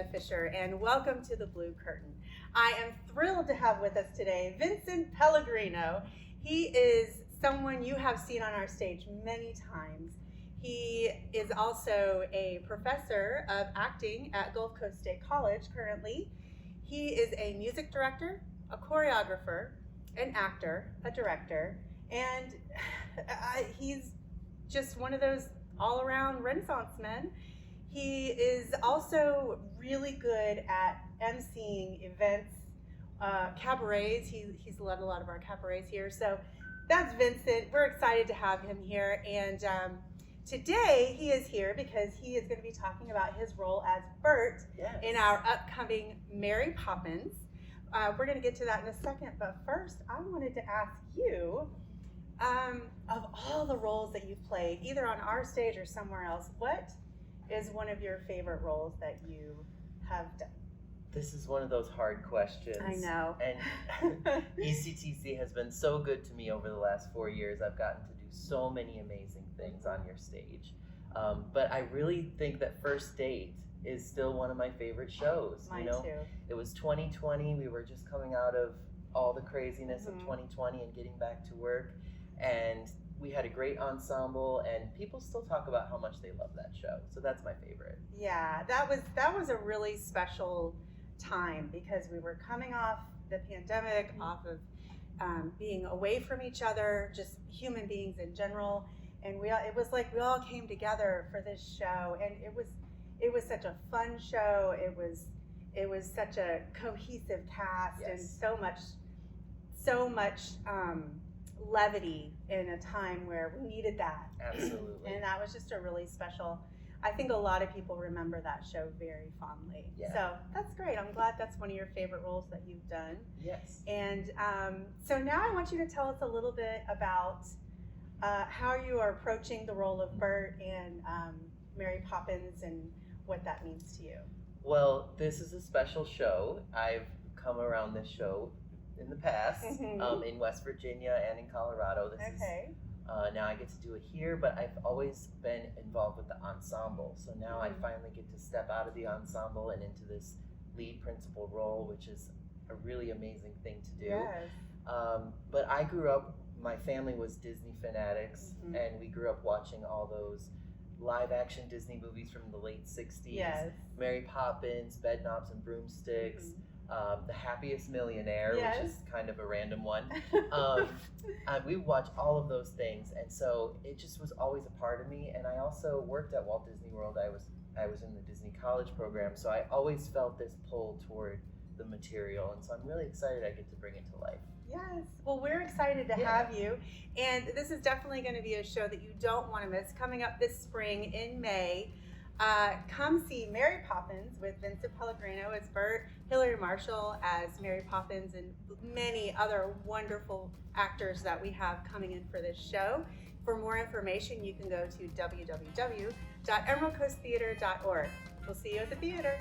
Gina Fisher, and welcome to the Blue Curtain. I am thrilled to have with us today Vincent Pelligrino. He is someone you have seen on our stage many times. He is also a professor of acting at Gulf Coast State College currently. He is a music director, a choreographer, an actor, a director, and he's just one of those all-around Renaissance men. He is also really good at emceeing events, cabarets. He's led a lot of our cabarets here. So that's Vincent. We're excited to have him here. And today he is here because he is going to be talking about his role as Bert in our upcoming Mary Poppins. We're going to get to that in a second. But first, I wanted to ask you, of all the roles that you've played, either on our stage or somewhere else, what is one of your favorite roles that you have done? This is one of those hard questions. I know. And ECTC has been so good to me over the last 4 years. I've gotten to do so many amazing things on your stage. But I really think that First Date is still one of my favorite shows. Mine too. It was 2020. We were just coming out of all the craziness of 2020 and getting back to work. And we had a great ensemble, and people still talk about how much they love that show. So that's my favorite. Yeah, that was a really special time because we were coming off the pandemic, off of being away from each other, just human beings in general, and it was like we all came together for this show, and it was such a fun show. It was such a cohesive cast, and so much levity in a time where we needed that. Absolutely. And that was just a really special. I think a lot of people remember that show very fondly. Yeah. So that's great. I'm glad that's one of your favorite roles that you've done. Yes. And so now I want you to tell us a little bit about how you are approaching the role of Bert in Mary Poppins and what that means to you. Well, this is a special show. I've come around this show in the past, in West Virginia and in Colorado. This is now I get to do it here, but I've always been involved with the ensemble. So now I finally get to step out of the ensemble and into this lead principal role, which is a really amazing thing to do. Yes. But I grew up, my family was Disney fanatics, and we grew up watching all those live action Disney movies from the late 60s. Yes. Mary Poppins, Bedknobs and Broomsticks, The Happiest Millionaire, which is kind of a random one. We watch all of those things, and so it just was always a part of me. And I also worked at Walt Disney World. I was in the Disney College program, so I always felt this pull toward the material, and so I'm really excited I get to bring it to life. Yes. Well, we're excited to have you, and this is definitely going to be a show that you don't want to miss. Coming up this spring in May, come see Mary Poppins with Vincent Pelligrino as Bert, Hilary Marshall as Mary Poppins, and many other wonderful actors that we have coming in for this show. For more information, you can go to www.emeraldcoasttheater.org. We'll see you at the theater.